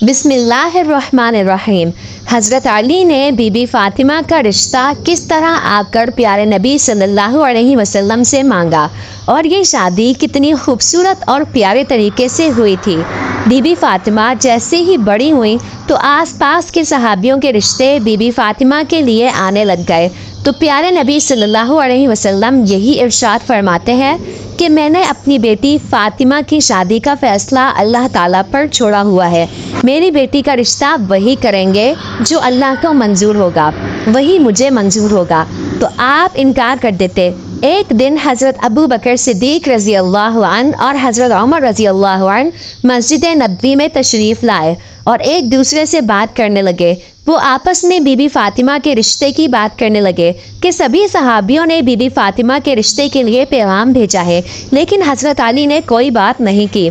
بسم اللہ الرحمن الرحیم۔ حضرت علی نے بی بی فاطمہ کا رشتہ کس طرح آ کر پیارے نبی صلی اللہ علیہ وسلم سے مانگا اور یہ شادی کتنی خوبصورت اور پیارے طریقے سے ہوئی تھی۔ بی بی فاطمہ جیسے ہی بڑی ہوئیں تو آس پاس کے صحابیوں کے رشتے بی بی فاطمہ کے لیے آنے لگ گئے تو پیارے نبی صلی اللہ علیہ وسلم یہی ارشاد فرماتے ہیں کہ میں نے اپنی بیٹی فاطمہ کی شادی کا فیصلہ اللہ تعالیٰ پر چھوڑا ہوا ہے۔ میری بیٹی کا رشتہ وہی کریں گے جو اللہ کو منظور ہوگا، وہی مجھے منظور ہوگا۔ تو آپ انکار کر دیتے۔ ایک دن حضرت ابو بکر صدیق رضی اللہ عنہ اور حضرت عمر رضی اللہ عنہ مسجد نبوی میں تشریف لائے اور ایک دوسرے سے بات کرنے لگے۔ وہ آپس میں بی بی فاطمہ کے رشتے کی بات کرنے لگے کہ سبھی صحابیوں نے بی بی فاطمہ کے رشتے کے لیے پیغام بھیجا ہے، لیکن حضرت علی نے کوئی بات نہیں کی۔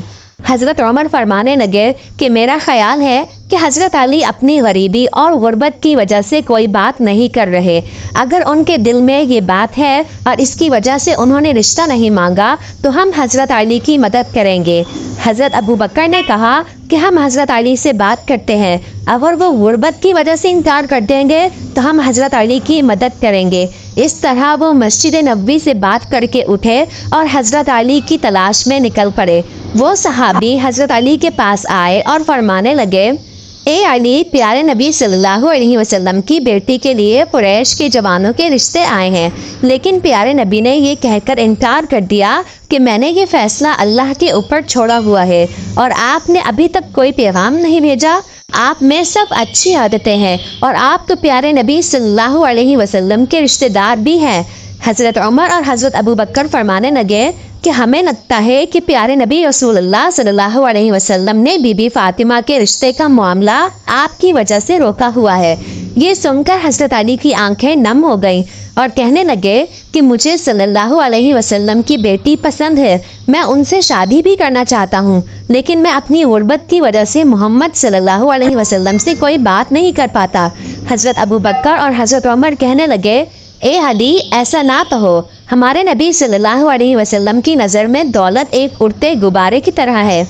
حضرت عمر فرمانے لگے کہ میرا خیال ہے کہ حضرت علی اپنی غریبی اور غربت کی وجہ سے کوئی بات نہیں کر رہے۔ اگر ان کے دل میں یہ بات ہے اور اس کی وجہ سے انہوں نے رشتہ نہیں مانگا تو ہم حضرت علی کی مدد کریں گے۔ حضرت ابو بکر نے کہا کہ ہم حضرت علی سے بات کرتے ہیں، اگر وہ غربت کی وجہ سے انکار کر دیں گے تو ہم حضرت علی کی مدد کریں گے۔ اس طرح وہ مسجد نبوی سے بات کر کے اٹھے اور حضرت علی کی تلاش میں نکل پڑے۔ وہ صحابی حضرت علی کے پاس آئے اور فرمانے لگے، اے علی، پیارے نبی صلی اللہ علیہ وسلم کی بیٹی کے لیے قریش کے جوانوں کے رشتے آئے ہیں، لیکن پیارے نبی نے یہ کہہ کر انکار کر دیا کہ میں نے یہ فیصلہ اللہ کے اوپر چھوڑا ہوا ہے اور آپ نے ابھی تک کوئی پیغام نہیں بھیجا۔ آپ میں سب اچھی عادتیں ہیں اور آپ تو پیارے نبی صلی اللہ علیہ وسلم کے رشتہ دار بھی ہیں۔ حضرت عمر اور حضرت ابو بکر فرمانے لگے کہ ہمیں لگتا ہے کہ پیارے نبی رسول اللہ صلی اللہ علیہ وسلم نے بی بی فاطمہ کے رشتے کا معاملہ آپ کی وجہ سے روکا ہوا ہے۔ یہ سن کر حضرت علی کی آنکھیں نم ہو گئیں اور کہنے لگے کہ مجھے صلی اللہ علیہ وسلم کی بیٹی پسند ہے، میں ان سے شادی بھی کرنا چاہتا ہوں، لیکن میں اپنی غربت کی وجہ سے محمد صلی اللہ علیہ وسلم سے کوئی بات نہیں کر پاتا۔ حضرت ابو بکر اور حضرت عمر کہنے لگے، اے علی، ایسا نہ کہو، ہمارے نبی صلی اللہ علیہ وسلم کی نظر میں دولت ایک اڑتے غبارے کی طرح ہے۔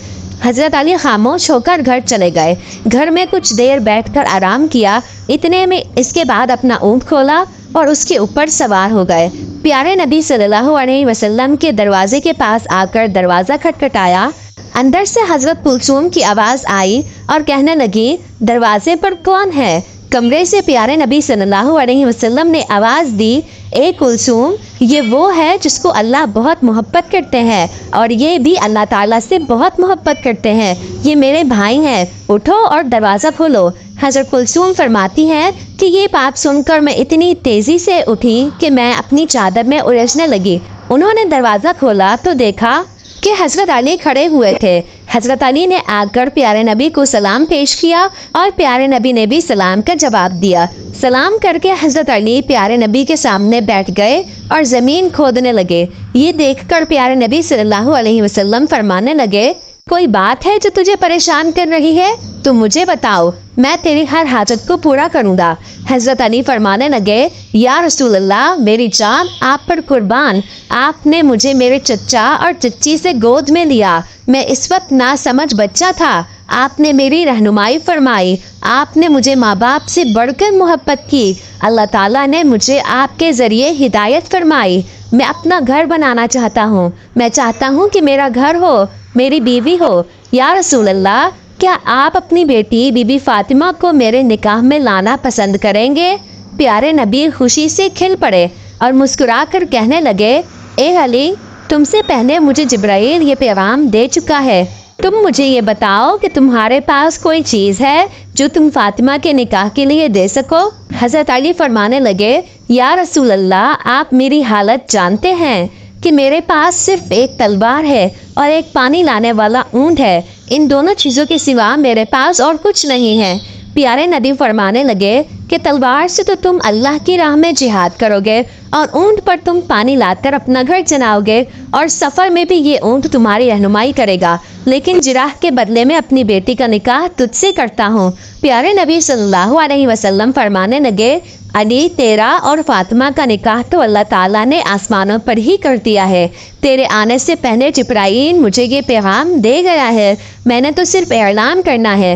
حضرت علی خاموش ہو کر گھر چلے گئے۔ گھر میں کچھ دیر بیٹھ کر آرام کیا، اتنے میں اس کے بعد اپنا اونٹ کھولا اور اس کے اوپر سوار ہو گئے۔ پیارے نبی صلی اللہ علیہ وسلم کے دروازے کے پاس آ کر دروازہ کھٹکھٹایا۔ اندر سے حضرت کلثوم کی آواز آئی اور کہنے لگی، دروازے پر کون ہے؟ کمرے سے پیارے نبی صلی اللہ علیہ وسلم نے آواز دی، اے کلثوم، یہ وہ ہے جس کو اللہ بہت محبت کرتے ہیں اور یہ بھی اللہ تعالیٰ سے بہت محبت کرتے ہیں، یہ میرے بھائی ہیں، اٹھو اور دروازہ کھولو۔ حضرت کلثوم فرماتی ہیں کہ یہ بات سن کر میں اتنی تیزی سے اٹھی کہ میں اپنی چادر میں الجھنے لگی۔ انہوں نے دروازہ کھولا تو دیکھا کہ حضرت علی کھڑے ہوئے تھے۔ حضرت علی نے آ کر پیارے نبی کو سلام پیش کیا اور پیارے نبی نے بھی سلام کا جواب دیا۔ سلام کر کے حضرت علی پیارے نبی کے سامنے بیٹھ گئے اور زمین کھودنے لگے۔ یہ دیکھ کر پیارے نبی صلی اللہ علیہ وسلم فرمانے لگے، کوئی بات ہے جو تجھے پریشان کر رہی ہے تو مجھے بتاؤ، میں تیری ہر حاجت کو پورا کروں گا۔ حضرت علی فرمانے لگے، یا رسول اللہ، میری جان آپ پر قربان، آپ نے مجھے میرے چچا اور چچی سے گود میں لیا، میں اس وقت ناسمجھ بچہ تھا، آپ نے میری رہنمائی فرمائی، آپ نے مجھے ماں باپ سے بڑھ کر محبت کی، اللہ تعالیٰ نے مجھے آپ کے ذریعے ہدایت فرمائی، میں اپنا گھر بنانا چاہتا ہوں، میں چاہتا ہوں کہ میرا گھر ہو، میری بیوی ہو۔ یا رسول اللہ، کیا آپ اپنی بیٹی بی بی فاطمہ کو میرے نکاح میں لانا پسند کریں گے؟ پیارے نبی خوشی سے کھل پڑے اور مسکرا کر کہنے لگے، اے علی، تم سے پہلے مجھے جبرائیل یہ پیغام دے چکا ہے، تم مجھے یہ بتاؤ کہ تمہارے پاس کوئی چیز ہے جو تم فاطمہ کے نکاح کے لیے دے سکو؟ حضرت علی فرمانے لگے، یا رسول اللہ، آپ میری حالت جانتے ہیں کہ میرے پاس صرف ایک تلوار ہے اور ایک پانی لانے والا اونٹ ہے، ان دونوں چیزوں کے سوا میرے پاس اور کچھ نہیں ہے۔ پیارے نبی فرمانے لگے کہ تلوار سے تو تم اللہ کی راہ میں جہاد کرو گے اور اونٹ پر تم پانی لا کر اپنا گھر چلاؤ گے اور سفر میں بھی یہ اونٹ تمہاری رہنمائی کرے گا، لیکن جراح کے بدلے میں اپنی بیٹی کا نکاح تجھ سے کرتا ہوں۔ پیارے نبی صلی اللہ علیہ وسلم فرمانے لگے، علی، تیرا اور فاطمہ کا نکاح تو اللہ تعالیٰ نے آسمانوں پر ہی کر دیا ہے، تیرے آنے سے پہلے جبرائیل مجھے یہ پیغام دے گیا ہے، میں نے تو صرف اعلان کرنا ہے،